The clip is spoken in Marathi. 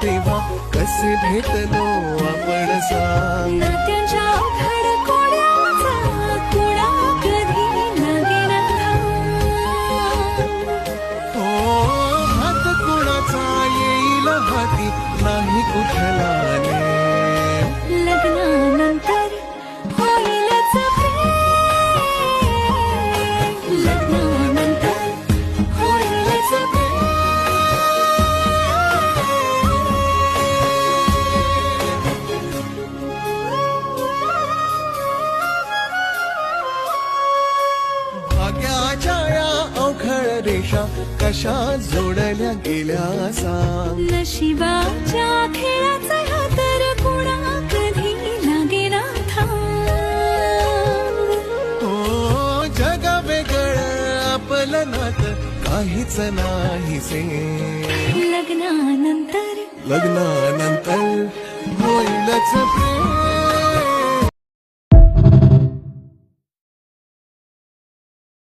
तेव्हा कसे भेटलो आपण सांग. नात्यांच्या खडकोड्याचा कुणा कधी लागेना थांब. हो हात कुणाचा येईल हाती नाही कुठला नेम. लग्नानंतर होईलच प्रेम. लग्नानंतर होईलच प्रेम. भाग्याच्या या अवखळ रेषा कशा जोडल्या गेल्या सांग. नशिबाच्या खेळाचा हा तर कुणा कधी लागेना थांब. हो जग वेगळं आपलं नातं काहीच नाही से. लग्नानंतर लग्नानंतर होईलच प्रेम.